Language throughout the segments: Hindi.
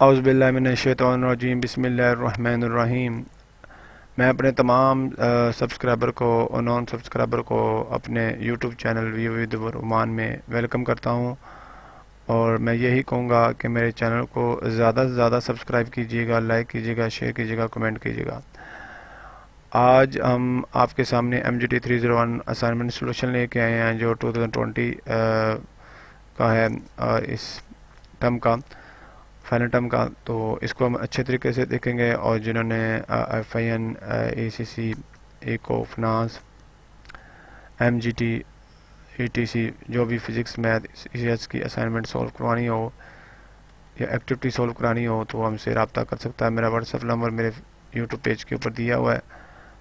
औज़ुबिल्लाहिमिनश्शैतानिर्रजीम बिस्मिल्लाहिर्रहमानिर्रहीम। मैं अपने तमाम सब्सक्राइबर को और नॉन सब्सक्राइबर को अपने यूट्यूब चैनल व्यू विद रुमान में वेलकम करता हूं, और मैं यही कहूँगा कि मेरे चैनल को ज़्यादा से ज़्यादा सब्सक्राइब कीजिएगा, लाइक कीजिएगा, शेयर कीजिएगा, कमेंट कीजिएगा। आज हम आपके सामने MGT301 असाइनमेंट सोल्यूशन लेके आए हैं जो 2020 का है, इस टर्म का, फाइनल टर्म का। तो इसको हम अच्छे तरीके से देखेंगे, और जिन्होंने FIN, ACC, eco, finance, MGT, ETC जो भी फिज़िक्स, मैथ, CS की असाइनमेंट सॉल्व करवानी हो या एक्टिविटी सॉल्व करानी हो तो हमसे रब्ता कर सकता है। मेरा व्हाट्सएप नंबर मेरे यूट्यूब पेज के ऊपर दिया हुआ है,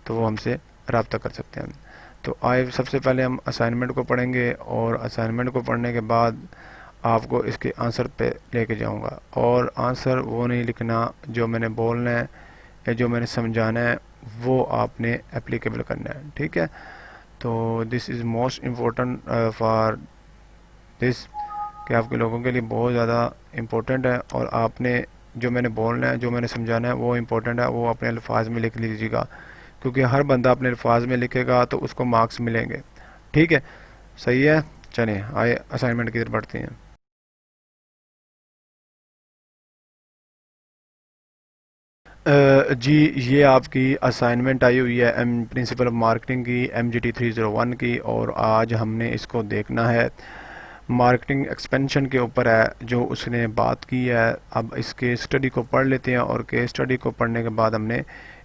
तो वो हमसे रब्ता कर सकते हैं। तो आए सबसे पहले हम असाइनमेंट को पढ़ेंगे, और असाइनमेंट को पढ़ने के बाद आपको इसके आंसर पे लेके जाऊंगा। और आंसर वो नहीं लिखना जो मैंने बोलना है या जो मैंने समझाना है, वो आपने एप्लीकेबल करना है, ठीक है। तो this is most important for this, कि आपके लोगों के लिए बहुत ज़्यादा इम्पोर्टेंट है, और आपने जो मैंने बोलना है, जो मैंने समझाना है, वो इम्पोर्टेंट है, वो अपने अल्फाज में लिख लीजिएगा, क्योंकि हर बंदा अपने अल्फाज में लिखेगा तो उसको मार्क्स मिलेंगे, ठीक है। सही है, चलिए आए असाइनमेंट की तरफ बढ़ते हैं। जी, ये आपकी असाइनमेंट आई हुई है प्रिंसिपल ऑफ मार्केटिंग की, MGT301 की, और आज हमने इसको देखना है। मार्केटिंग एक्सपेंशन के ऊपर है जो उसने बात की है। अब इसके स्टडी को पढ़ लेते हैं, और केस स्टडी को पढ़ने के बाद हमने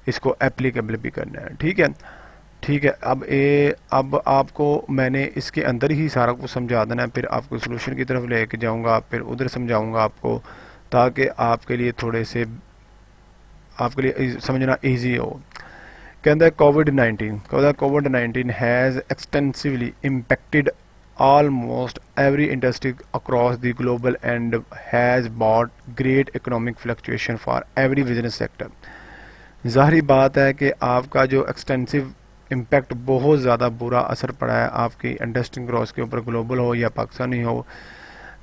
इसको एप्लीकेबल भी करना है, ठीक है। ठीक है, अब आपको मैंने इसके अंदर ही सारा कुछ समझा देना है, फिर आपको सोल्यूशन की तरफ लेके जाऊंगा, फिर उधर समझाऊंगा आपको, ताकि आपके लिए थोड़े से, आपके लिए समझना इजी हो। कहता है कोविड-19 has extensively impacted almost every industry across the global and has brought great economic fluctuation for every business sector। ज़ाहिर बात है कि आपका जो एक्सटेंसिव इम्पैक्ट, बहुत ज़्यादा बुरा असर पड़ा है आपकी इंडस्ट्री ग्रोथ के ऊपर, ग्लोबल हो या पाकिस्तानी हो।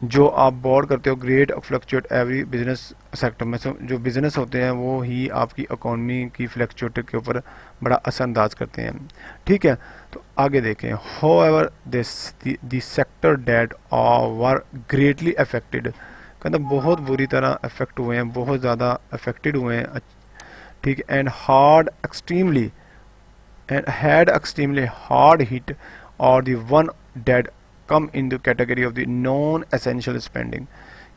जो आप बोर्ड करते हो, great fluctuate every business sector में, जो बिजनेस होते हैं वो ही आपकी इकोनॉमी की फ्लक्चुएट के ऊपर बड़ा असरअंदाज करते हैं, ठीक है। तो आगे देखें, however this the sector that were greatly affected, कहते बहुत बुरी तरह अफेक्ट हुए हैं, बहुत ज़्यादा अफेक्टेड हुए हैं, ठीक है। And had extremely hard hit और the one dead come in the category of the non essential spending,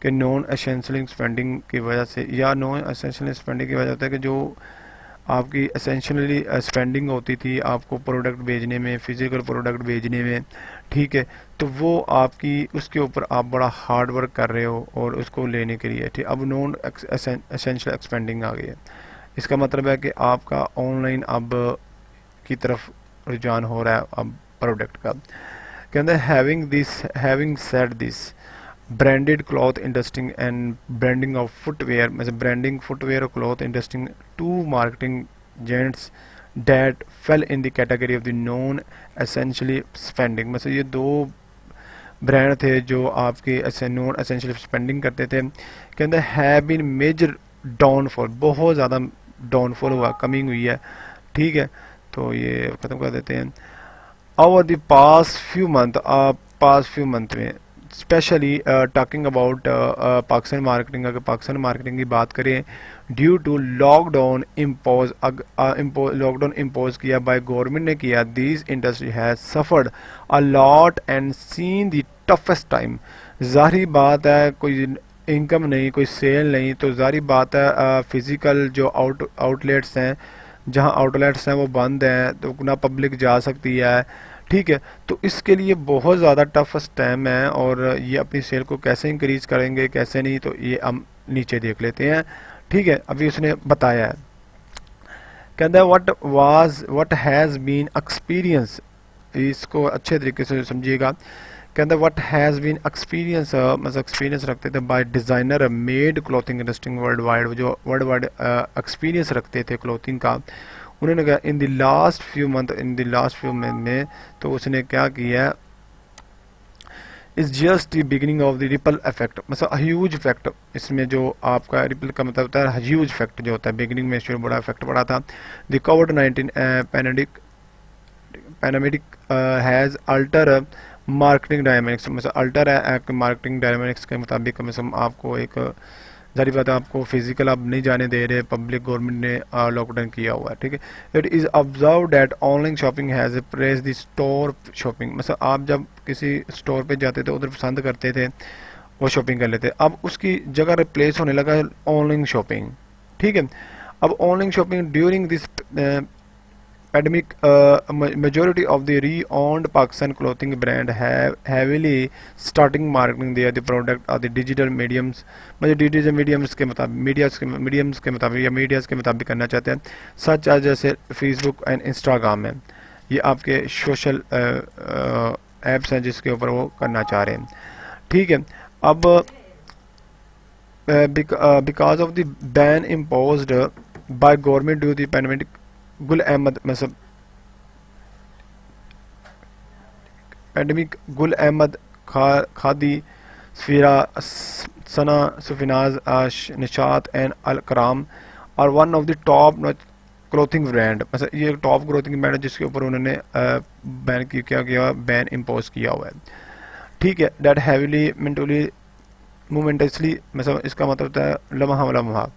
कि नॉन एसेंशियल स्पेंडिंग की वजह से, या नॉन एसेंशियल स्पेंडिंग की वजह होता है कि जो आपकी एसेंशियली स्पेंडिंग होती थी आपको प्रोडक्ट भेजने में, फिजिकल प्रोडक्ट भेजने में, ठीक है, तो वो आपकी उसके ऊपर आप बड़ा हार्ड वर्क कर रहे हो और उसको लेने के लिए, ठीक। अब नॉन एसेंशियल स्पेंडिंग आ गई है, इसका मतलब है कि आपका ऑनलाइन अब की तरफ रुझान हो रहा है अब प्रोडक्ट का। कहते हैं having said this, branded cloth industry and branding of footwear, मतलब ब्रांडिंग फुटवेयर और cloth industry, two marketing segments that fell in the category of the non essentially spending, मतलब ये दो ब्रांड थे जो आपके नॉन एसेंशियल स्पेंडिंग करते थे। कहते हैं हैव बीन मेजर डाउनफॉल, बहुत ज़्यादा डाउनफॉल हुआ, कमी हुई है, ठीक है। तो ये ख़त्म कर देते हैं। Over the past few month में, specially talking about Pakistan marketing, अगर पाकिस्तान मार्केटिंग की बात करें, ड्यू टू लॉकडाउन इम्पोज किया बाय गवर्नमेंट ने किया, this industry has suffered a lot and seen the toughest time. ज़ाहिर बात है, कोई इनकम नहीं, कोई सेल नहीं, तो ज़ाहिर बात है फिज़िकल जो आउटलेट्स हैं, जहां आउटलेट्स हैं वो बंद हैं, तो ना पब्लिक जा सकती है, ठीक है। तो इसके लिए बहुत ज़्यादा टफेस्ट टाइम है, और ये अपनी सेल को कैसे इंक्रीज करेंगे, कैसे नहीं, तो ये हम नीचे देख लेते हैं, ठीक है। अभी उसने बताया है, कहता है व्हाट हैज़ बीन एक्सपीरियंस, इसको अच्छे तरीके से समझिएगा। कहता है व्हाट हैज़ बीन एक्सपीरियंस, मतलब एक्सपीरियंस रखते थे by designer made clothing industry world wide, जो वर्ल्ड वाइड एक्सपीरियंस रखते थे क्लॉथिंग का, उन्होंने कहा in the last few month में, तो उसने क्या किया is just the beginning of the ripple effect, मतलब ह्यूज इफेक्ट। इसमें जो आपका रिपल का मतलब होता है ह्यूज इफेक्ट जो होता है, बिगिनिंग में शुरू बड़ा इफेक्ट पड़ा था। The covid pandemic has alter marketing dynamics, मतलब अल्टर है मार्केटिंग डायनामिक्स के मुताबिक, मतलब आपको एक जारी बात है, आपको फिजिकल आप नहीं जाने दे रहे, पब्लिक गवर्नमेंट ने लॉकडाउन किया हुआ है, ठीक है। It is observe that online shopping has press the store shopping, मतलब आप जब किसी स्टोर पे जाते थे उधर पसंद करते थे वो शॉपिंग कर लेते, अब उसकी जगह रिप्लेस होने लगा है ऑनलाइन शॉपिंग, ठीक है। अब online shopping during this pandemic, majority of the re-owned Pakistan clothing brand have heavily starting marketing their the product or the digital mediums, मतलब डिजिटल मीडियम्स के मुताबिक मीडियम्स के मुताबिक या मीडियाज़ के मुताबिक करना चाहते हैं, सच आज जैसे फेसबुक एंड इंस्टाग्राम है, ये आपके सोशल एप्स हैं जिसके ऊपर वो करना चाह रहे हैं, ठीक है। अब because of the ban imposed by government due the pandemic, Gul Ahmed मतलब pandemic, Gul Ahmed khadi Safira Sana सुफिनाज Nishat and अल कराम और one of the top clothing brand, मतलब ये टॉप क्लोथिंग ब्रांड है जिसके ऊपर उन्होंने बैन क्या किया, बैन इम्पोज किया हुआ है, ठीक है। डेट हैवीली मेंटली मोमेंटसली, मतलब इसका मतलब होता है लम्हा लम्हा,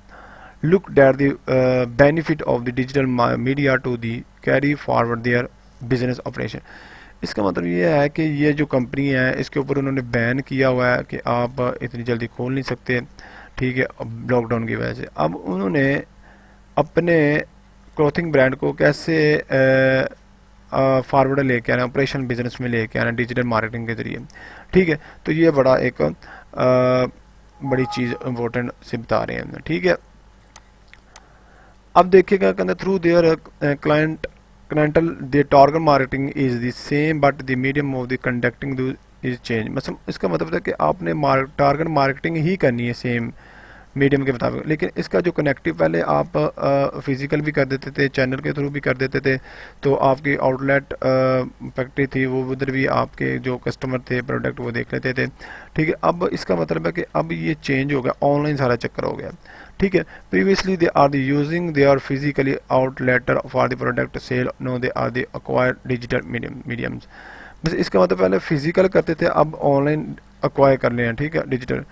looked at the benefit of the digital media to the carry forward their business operation। इसका मतलब ये है कि ये जो कंपनी है इसके ऊपर उन्होंने बैन किया हुआ है कि आप इतनी जल्दी खोल नहीं सकते, ठीक है, लॉकडाउन की वजह से। अब उन्होंने अपने क्लॉथिंग ब्रांड को कैसे फॉरवर्ड लेके आना, ऑपरेशन बिजनेस में लेके आना डिजिटल मार्केटिंग के जरिए, ठीक है। तो ये बड़ा एक बड़ी चीज़ इम्पोर्टेंट से बता रहे हैं, ठीक है। अब देखिएगा कहते through their clientele the target marketing is the same but the medium of the conducting is change, मतलब इसका मतलब है कि आपने टारगेट मार्केटिंग ही करनी है सेम मीडियम के मुताबिक, लेकिन इसका जो कनेक्टिव पहले आप फिजिकल भी कर देते थे, चैनल के थ्रू भी कर देते थे, तो आपकी आउटलेट फैक्ट्री थी वो उधर भी आपके जो कस्टमर थे प्रोडक्ट वो देख लेते थे, ठीक है। अब इसका मतलब है कि अब ये चेंज हो गया, ऑनलाइन सारा चक्कर हो गया, ठीक है। Previously they are using they are physically outlet for the product sale, now they are the acquired digital mediums, बस इसका मतलब पहले फिजिकल करते थे अब ऑनलाइन अक्वायर कर लें, ठीक है, डिजिटल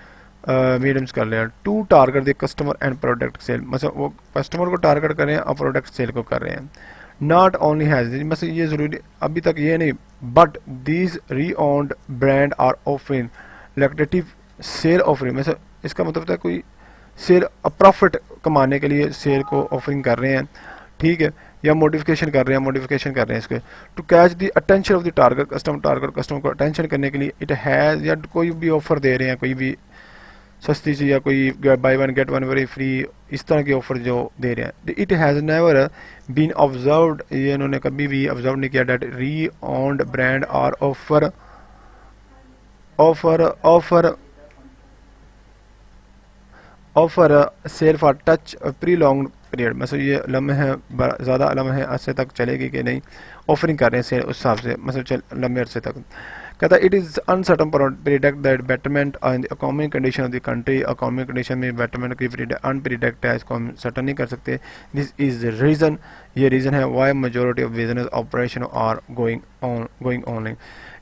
मीडियम्स कर लें to target the customer and product sale, मतलब वो कस्टमर को टारगेट कर रहे हैं और प्रोडक्ट सेल को कर रहे हैं। नॉट ओनली हैज, मतलब ये ज़रूरी अभी तक ये नहीं, but these renowned brand are offering lucrative sale offering, मतलब इसका मतलब होता है कोई सेल प्रॉफिट कमाने के लिए सेल को ऑफरिंग कर रहे हैं, ठीक है, या मॉडिफिकेशन कर रहे हैं इसके to catch the attention of the target customer को अटेंशन करने के लिए इट हैज़, या कोई भी ऑफर दे रहे हैं, कोई भी सस्ती चीज़ या कोई buy one get one very free, इस तरह के ऑफर जो दे रहे हैं। It has never been observed, ये इन्होंने कभी भी ऑब्जर्व नहीं किया that renowned brand are offer offer offer offer sale for such prolonged period, मतलब ये लम्हे ज़्यादा लम्हे अरसे तक चलेगी कि नहीं, ऑफरिंग कर रहे हैं सेल उस हिसाब से, मतलब लंबे अरसे तक। कहता है it is uncertain predict that betterment in economic condition of the country, economic condition में बेटरमेंट की अनप्रिडिक्ट है, इसको हम सर्टन नहीं कर सकते। दिस इज़ रीज़न, ये रीज़न है why majority of business operation are going online.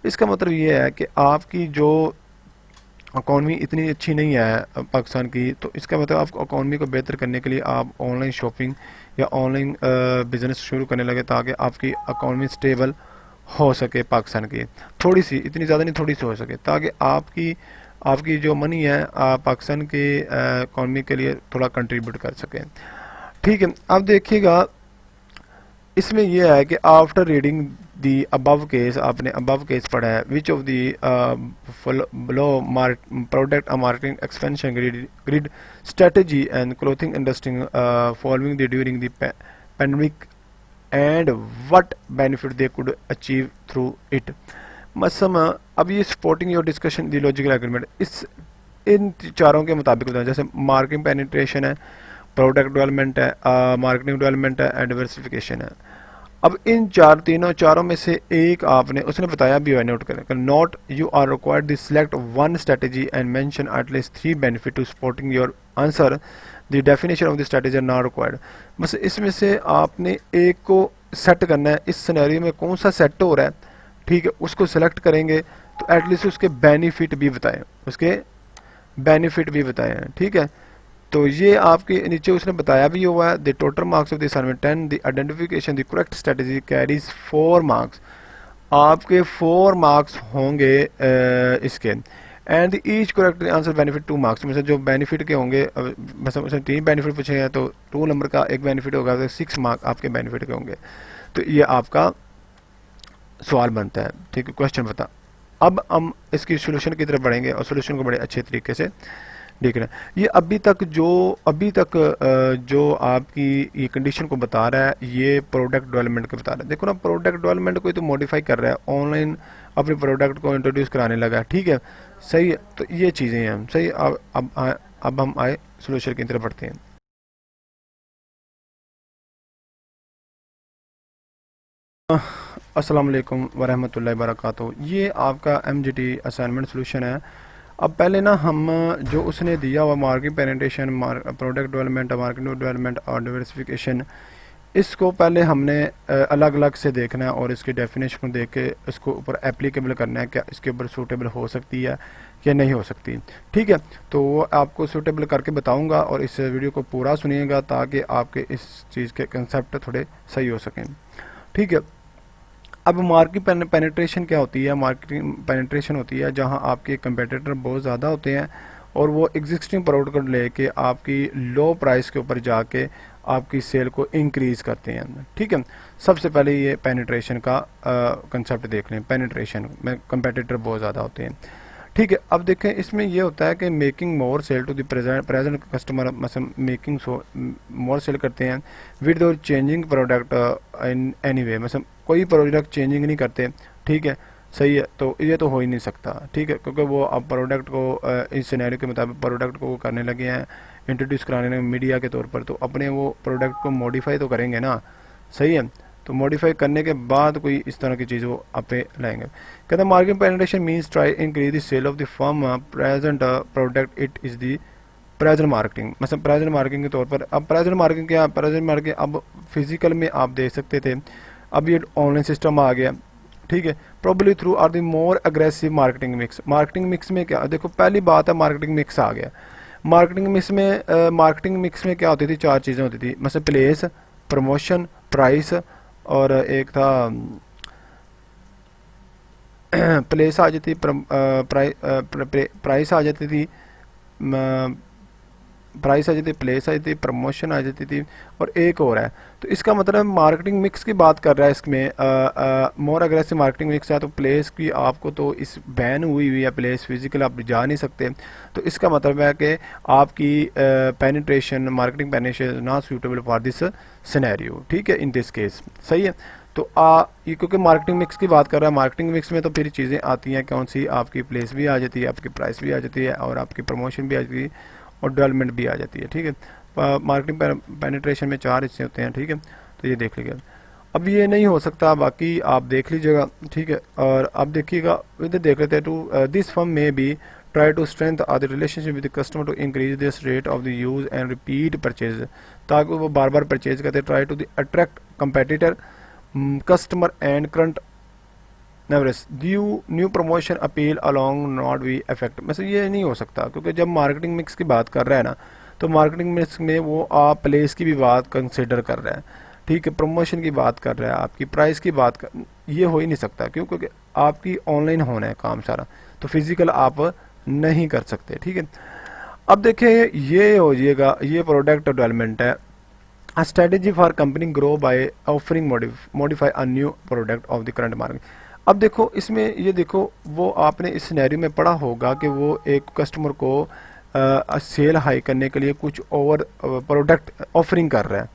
इसका मतलब ये है कि आपकी जो इकॉनमी इतनी अच्छी नहीं है पाकिस्तान की, तो इसका मतलब आप इकॉनमी को बेहतर करने के लिए आप ऑनलाइन शॉपिंग या ऑनलाइन बिजनेस शुरू करने लगे ताकि आपकी इकॉनमी स्टेबल हो सके पाकिस्तान की, थोड़ी सी, इतनी ज़्यादा नहीं, थोड़ी सी हो सके, ताकि आपकी जो मनी है पाकिस्तान की इकॉनमी के लिए थोड़ा कंट्रीब्यूट कर सके, ठीक है। अब देखिएगा इसमें यह है कि after reading the above case, आपने अबव केस पढ़ा है, which of the below product marketing expansion grid strategy and clothing industry following the during the pandemic and what benefit they could achieve through it, मतलब अब ये supporting your discussion the logical agreement, इस इन चारों के मुताबिक बताएं, जैसे मार्केटिंग पेनिट्रेशन है, प्रोडक्ट डेवलपमेंट है, मार्केटिंग डेवलपमेंट है एंड डिवर्सिफिकेशन है। अब इन चारों में से एक आपने उसने बताया भी है, नोट करें, note you are required to select one strategy and mention at least 3 benefit to supporting your answer, the definition of the strategy are not required. बस इसमें से आपने एक को सेट करना है, इस सिनेरियो में कौन सा सेट हो रहा है, ठीक है, उसको सेलेक्ट करेंगे तो एटलीस्ट उसके बेनिफिट भी बताएं, उसके बेनिफिट भी बताएं, ठीक है। तो ये आपके नीचे उसने बताया भी हुआ है, the total marks of the assignment 10, the identification the correct strategy carries 4 marks, आपके 4 मार्क्स होंगे इसके, and each correct answer benefit 2 marks, मतलब जो बेनिफिट के होंगे, मतलब उसने 3 बेनिफिट पूछे हैं तो 2 नंबर का एक बेनिफिट होगा, तो 6 मार्क आपके बेनिफिट के होंगे। तो ये आपका सवाल बनता है, ठीक है, क्वेश्चन बता। अब हम इसकी सोल्यूशन की तरफ बढ़ेंगे और सोल्यूशन को बड़े अच्छे तरीके से देख रहे हैं। ये अभी तक जो आपकी ये कंडीशन को बता रहा है, ये प्रोडक्ट डेवलपमेंट को बता रहा है। देखो ना, प्रोडक्ट डेवलपमेंट कोई तो मॉडिफाई कर रहा है, ऑनलाइन अपने प्रोडक्ट को इंट्रोड्यूस कराने लगा है, ठीक है, सही है। तो ये चीज़ें हैं सही। अब हम आए सोल्यूशन की तरफ बढ़ते हैं। अस्सलाम वालेकुम वरहमतुल्लाहि वबरकातुहू। ये आपका MGT असाइनमेंट सोल्यूशन है। अब पहले ना हम जो उसने दिया हुआ market penetration, product development, market development और डाइवर्सिफिकेशन, इसको पहले हमने अलग अलग से देखना है और इसकी डेफिनेशन को देख के इसको ऊपर एप्लीकेबल करना है, क्या इसके ऊपर सूटेबल हो सकती है या नहीं हो सकती, ठीक है। तो वो आपको सूटेबल करके बताऊंगा और इस वीडियो को पूरा सुनिएगा ताकि आपके इस चीज़ के कंसेप्ट थोड़े सही हो सकें, ठीक है। अब मार्केट पेनिट्रेशन क्या होती है? मार्केटिंग पेनिट्रेशन होती है जहां आपके कंपेटिटर बहुत ज़्यादा होते हैं और वो एग्जिस्टिंग प्रोडक्ट को लेके आपकी लो प्राइस के ऊपर जाके आपकी सेल को इंक्रीज करते हैं, ठीक है। सबसे पहले ये पेनिट्रेशन का कंसेप्ट देख लें। पेनिट्रेशन में कंपेटिटर बहुत ज़्यादा होते हैं, ठीक है। अब देखें, इसमें ये होता है कि making more sale to the present customer, मतलब मेकिंग मोर सेल करते हैं विद और changing product in any way, मतलब कोई प्रोडक्ट चेंजिंग नहीं करते, ठीक है, सही है। तो ये तो हो ही नहीं सकता, ठीक है, क्योंकि वो अब प्रोडक्ट को इस सिनेरियो के मुताबिक प्रोडक्ट को करने लगे हैं, इंट्रोड्यूस कराने लगे मीडिया के तौर पर, तो अपने वो प्रोडक्ट को मॉडिफाई तो करेंगे ना, सही है। तो मॉडिफाई करने के बाद कोई इस तरह की चीज़ वो अपने लाएंगे। कहते हैं market penetration means try increase the sale of the firm present product, it is the present marketing, मतलब प्रेजेंट मार्केटिंग के तौर पर। अब प्रेजेंट मार्केटिंग क्या? प्रेजेंट मार्केटिंग अब फिजिकल में आप देख सकते थे, अब ये ऑनलाइन सिस्टम आ गया, ठीक है। Probably through are the more aggressive marketing mix. Marketing mix में क्या, देखो पहली बात है मार्केटिंग मिक्स आ गया। मार्केटिंग मिक्स में क्या होती थी? 4 चीज़ें होती थी, मतलब प्लेस, प्रमोशन, प्राइस और एक था प्लेस आ जाती, प्राइस आ जाती थी, प्राइस आ जाती, प्लेस आ जाती, प्रमोशन आ जाती थी और एक और है। तो इसका मतलब मार्केटिंग मिक्स की बात कर रहा है। इसमें मोर अग्रेसिव मार्केटिंग मिक्स है, तो प्लेस की आपको तो इस बैन हुई है, प्लेस फिजिकल आप जा नहीं सकते। तो इसका मतलब है कि आपकी penetration, marketing penetration not suitable for this scenario, ठीक है, इन दिस केस, सही है। तो ये क्योंकि मार्केटिंग मिक्स की बात कर रहा है, मार्केटिंग मिक्स में तो फिर चीज़ें आती हैं कौन सी? आपकी प्लेस भी आ जाती है, आपकी प्राइस भी आ जाती है और आपकी प्रमोशन भी आ जाती है और डेवलपमेंट भी आ जाती है, ठीक है। मार्केटिंग पेनिट्रेशन में 4 हिस्से होते हैं, ठीक है, तो ये देख लीजिएगा। अब ये नहीं हो सकता, बाकी आप देख लीजिएगा, ठीक है। और अब देखिएगा, इधर देख लेते हैं, टू दिस फर्म में be try to strength are the relationship with the customer to increase this rate of the use and repeat purchase, ताकि वो बार बार परचेज करते। Try to the attract competitor customer and current नेवरेस new promotion appeal along not we effect. मतलब ये नहीं हो सकता, क्योंकि जब मार्केटिंग मिक्स की बात कर रहा है ना, तो मार्केटिंग मिक्स में वो आप प्लेस की भी बात कंसिडर कर रहा है, ठीक है, प्रमोशन की बात कर रहा है, आपकी प्राइस की बात कर, ये हो ही नहीं सकता, क्यों? क्योंकि आपकी ऑनलाइन होना है काम सारा, तो फिजिकल आप नहीं कर सकते, ठीक है। अब देखिए, ये हो जाएगा, ये प्रोडक्ट डेवलपमेंट है। A strategy for company grow by offering modify a new product of the current market। अब देखो, इसमें ये देखो, वो आपने इस सिनेरियो में पढ़ा होगा कि वो एक कस्टमर को सेल हाई करने के लिए कुछ ओवर प्रोडक्ट ऑफरिंग कर रहा है,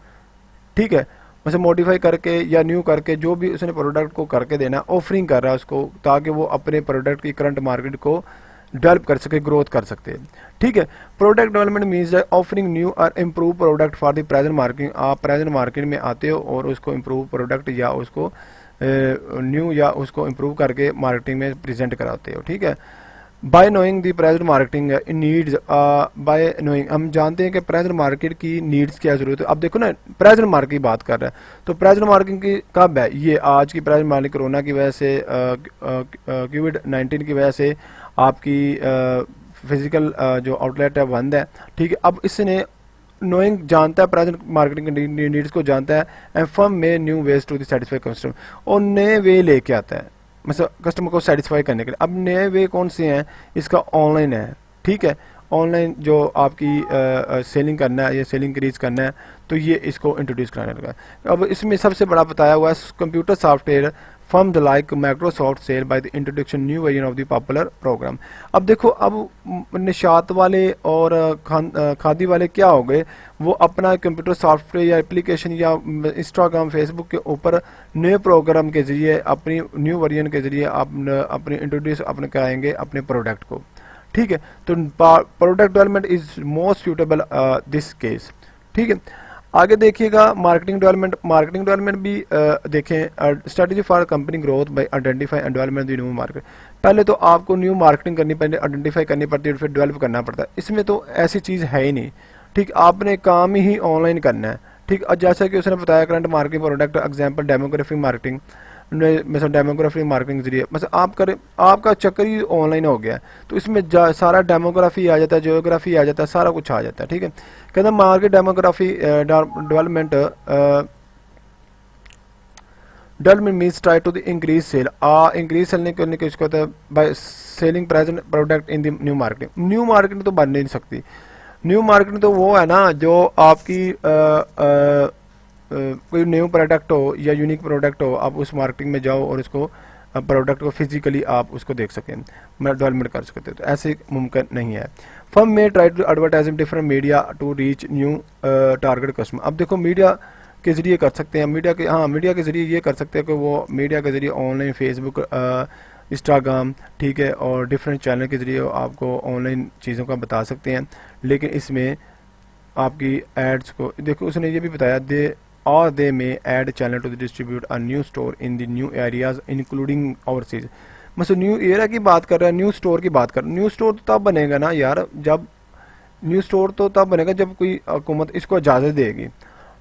ठीक है, मतलब मॉडिफाई करके या न्यू करके जो भी उसने प्रोडक्ट को करके देना, ऑफरिंग कर रहा है उसको, ताकि वो अपने प्रोडक्ट की करंट मार्केट को डेवलप कर सके, ग्रोथ कर सकते हैं। ठीक है, product development means offering new और improve product for the present market. आप प्रेजेंट मार्केट में आते हो और उसको इम्प्रूव प्रोडक्ट या उसको न्यू या उसको इम्प्रूव करके मार्केटिंग में प्रेजेंट कराते हो। ठीक है, bye knowing the present marketing needs, bye knowing हम जानते हैं कि प्रेजेंट मार्केट की नीड्स क्या जरूरत है। अब देखो ना, प्रेजेंट मार्केट की बात कर रहे हैं, तो प्रेजेंट मार्केट की कब है, ये आज की प्रेजेंट मार्केट कोरोना की वजह से, कोविड-19 की वजह से आपकी फिजिकल जो आउटलेट है बंद है। ठीक है, अब इसने नोइंग जानता है प्रेजेंट मार्केटिंग नीड्स को जानता है, and firm may new ways to satisfy customer, और नए वे लेके आता है मतलब कस्टमर को सेटिस्फाई करने के लिए। अब नए वे कौन से हैं, इसका ऑनलाइन है। ठीक है, ऑनलाइन जो आपकी सेलिंग करना है या सेलिंग इंक्रीज करना है, तो ये इसको इंट्रोड्यूस कराने लगा। अब इसमें सबसे बड़ा बताया हुआ है computer software firm like Microsoft sale by the introduction new version of the popular program. अब देखो, अब निशात वाले और खादी वाले क्या हो गए, वो अपना कंप्यूटर सॉफ्टवेयर या एप्लीकेशन या इंस्टाग्राम फेसबुक के ऊपर नए प्रोग्राम के जरिए अपनी न्यू वर्जन के जरिए अपने इंट्रोड्यूस अपने कराएंगे अपने प्रोडक्ट को। ठीक है, तो product development is most suitable this case. ठीक है, आगे देखिएगा मार्केटिंग डेवलपमेंट। मार्केटिंग डेवलपमेंट भी देखें, strategy for company growth by identify and development the new market. पहले तो आपको न्यू मार्केटिंग करनी पड़ती है, आइडेंटिफाई करनी पड़ती है, फिर डेवलप करना पड़ता है। इसमें तो ऐसी चीज़ है ही नहीं। ठीक, आपने काम ही ऑनलाइन करना है। ठीक, जैसा कि उसने बताया current marketing product example demographic marketing, मतलब डेमोग्राफी मार्केटिंग के जरिए मतलब आप करें, आपका चक्कर ही ऑनलाइन हो गया है, तो इसमें सारा डेमोग्राफी आ जाता है, जियोग्राफी आ जाता है, सारा कुछ आ जाता है। ठीक है, कहते हैं market demography development development means try to the increase sale, increase sale करने के उसको होता है by selling present product in the new market. New market तो बन नहीं सकती। न्यू मार्केट तो वो है ना जो आपकी कोई न्यू प्रोडक्ट हो या यूनिक प्रोडक्ट हो, आप उस मार्केटिंग में जाओ और उसको प्रोडक्ट को फिजिकली आप उसको देख सकें, डेवलपमेंट कर सकते हो, तो ऐसे मुमकिन नहीं है। Firm may try to advertise in different media to reach new target customer. अब देखो, मीडिया के जरिए कर सकते हैं, मीडिया के जरिए ये कर सकते हैं कि वो मीडिया के जरिए ऑनलाइन फेसबुक, इंस्टाग्राम, ठीक है, और डिफरेंट चैनल के जरिए आपको ऑनलाइन चीज़ों का बता सकते हैं। लेकिन इसमें आपकी एड्स को देखो, उसने ये भी बताया they may add channel to distribute a new store in the new areas including overseas। मतलब न्यू एरिया की बात कर रहा है, न्यू स्टोर की बात कर रहा है। न्यू स्टोर तो तब बनेगा ना यार, जब न्यू स्टोर तो तब बनेगा जब कोई हुकूमत इसको इजाज़त देगी।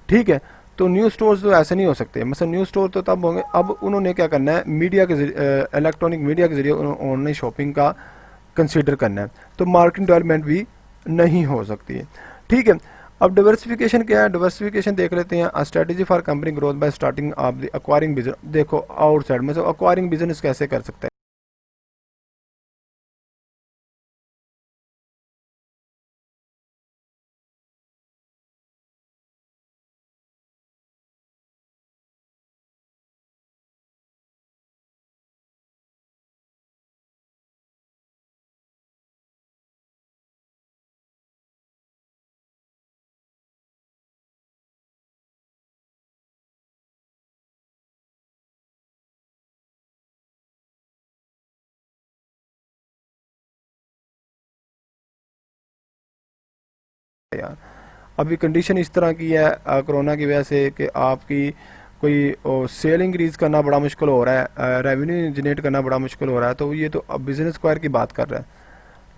ठीक है, तो न्यू स्टोर्स तो ऐसे नहीं हो सकते। मतलब न्यू स्टोर तो तब होंगे। अब उन्होंने क्या करना है, मीडिया के जरिए, इलेक्ट्रॉनिक मीडिया के जरिए ऑनलाइन शॉपिंग का कंसीडर करना है, तो मार्केटिंग डेवलपमेंट भी नहीं हो सकती है। ठीक है, अब डिवर्सिफिकेशन क्या है, डिवर्सिफिकेशन देख लेते हैं। Strategy for company growth by starting of the acquiring business. देखो, आउटसाइड में एक्वायरिंग बिजनेस कैसे कर सकते हैं, यार अभी कंडीशन इस तरह की है कोरोना की वजह से कि आपकी कोई सेल इंक्रीज करना बड़ा मुश्किल हो रहा है, रेवेन्यू जनरेट करना बड़ा मुश्किल हो रहा है, तो ये तो अब बिजनेस स्क्वायर की बात कर रहा है।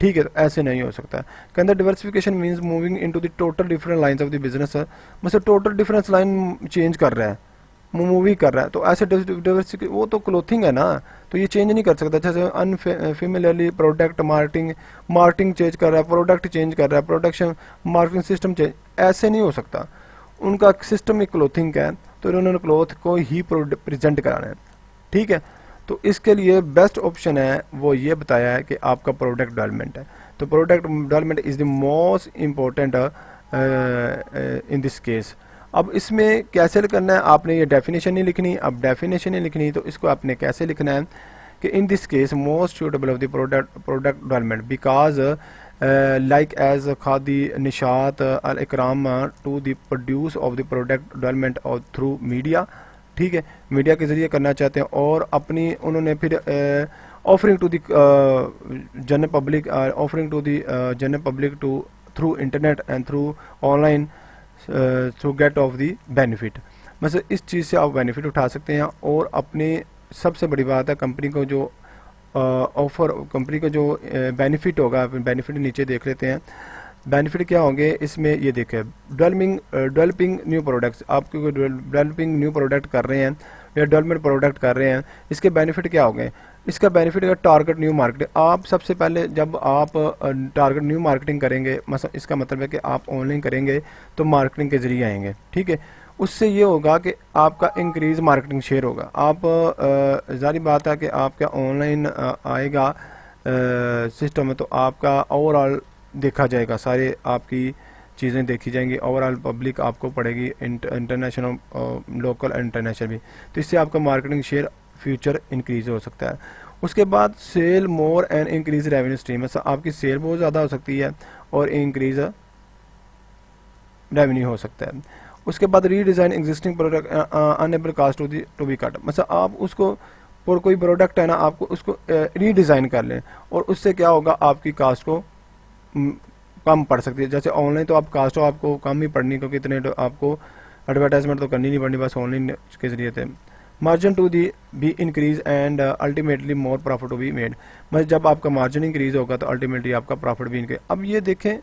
ठीक है, तो ऐसे नहीं हो सकता। कहते diversification means moving into the total different lines of the business, मतलब टोटल डिफरेंस लाइन चेंज कर रहा है, मूवी कर रहा है, तो ऐसे डाइवर्सिटी, वो तो क्लोथिंग है ना, तो ये चेंज नहीं कर सकता। जैसे अनफेमिलियरली प्रोडक्ट मार्केटिंग चेंज कर रहा है, प्रोडक्ट चेंज कर रहा है, प्रोडक्शन मार्केटिंग सिस्टम चेंज, ऐसे नहीं हो सकता। उनका सिस्टम ही क्लोथिंग का है, तो इन्होंने क्लोथ को ही प्रेजेंट कराना है। ठीक है, तो इसके लिए बेस्ट ऑप्शन है वो ये बताया है कि आपका प्रोडक्ट डेवलपमेंट है। तो product development is the most important in this case. अब इसमें कैसे करना है, आपने ये डेफिनेशन नहीं लिखनी। अब डेफिनेशन नहीं लिखनी तो इसको आपने कैसे लिखना है कि in this case most suitable of the product development because like as खादी निशात अल इकराम to the produce of the product development और थ्रू मीडिया। ठीक है, मीडिया के ज़रिए करना चाहते हैं, और अपनी उन्होंने फिर offering to the general public, offering to the general public to through internet and through online through get of the benefit। मतलब इस चीज़ से आप बेनिफिट उठा सकते हैं। और अपनी सबसे बड़ी बात है कंपनी को जो ऑफर, कंपनी को जो बेनिफिट होगा, बेनिफिट नीचे देख लेते हैं। बेनिफिट क्या होंगे इसमें, ये देखें, डेवलपिंग न्यू प्रोडक्ट्स, आप क्योंकि डेवलपिंग न्यू प्रोडक्ट कर रहे हैं या डेवलपमेंट प्रोडक्ट कर रहे हैं, इसके बेनिफिट क्या होंगे। इसका बेनिफिट है टारगेट न्यू मार्केट। आप सबसे पहले जब आप टारगेट न्यू मार्केटिंग करेंगे, इसका मतलब है कि आप ऑनलाइन करेंगे तो मार्केटिंग के जरिए आएंगे, ठीक है। उससे ये होगा कि आपका इंक्रीज मार्केटिंग शेयर होगा। आप जारी बात है कि आपका ऑनलाइन आएगा सिस्टम में तो आपका ओवरऑल देखा जाएगा, सारे आपकी चीज़ें देखी जाएंगी, ओवरऑल पब्लिक आपको पड़ेगी, इंटरनेशनल, लोकल इंटरनेशनल भी। तो इससे आपका मार्केटिंग शेयर फ्यूचर इंक्रीज हो सकता है। उसके बाद sale more and increase revenue stream, आपकी सेल बहुत ज़्यादा हो सकती है और इंक्रीज रेवेन्यू हो सकता है। उसके बाद redesign existing product enable cost to be cut, मतलब आप उसको और कोई प्रोडक्ट है ना, आपको उसको रीडिज़ाइन कर लें और उससे क्या होगा, आपकी कास्ट को कम पड़ सकती है। जैसे ऑनलाइन तो आप कास्ट हो आपको कम ही पड़नी, क्योंकि इतने आपको एडवर्टाइजमेंट तो करनी नहीं पड़नी, बस ऑनलाइन के जरिए थे। Margin to the be increase and ultimately more profit to be made, मतलब जब आपका मार्जिन इंक्रीज होगा तो अल्टीमेटली आपका प्रॉफिट भी इंक्रीज। अब ये देखें,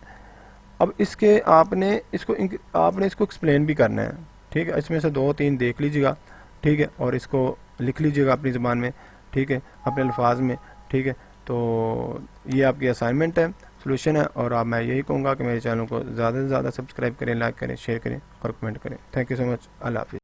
अब इसके आपने इसको एक्सप्लेन भी करना है, ठीक है। इसमें से 2-3 देख लीजिएगा, ठीक है, और इसको लिख लीजिएगा अपनी ज़बान में, ठीक है, अपने अल्फाज में, ठीक है। तो ये आपकी असाइनमेंट है, सोल्यूशन है। और अब मैं यही कहूँगा कि मेरे चैनल को ज़्यादा से ज़्यादा सब्सक्राइब करें, लाइक करें, शेयर करें और कमेंट करें। Thank you so much. अल्लाह हाफिज़।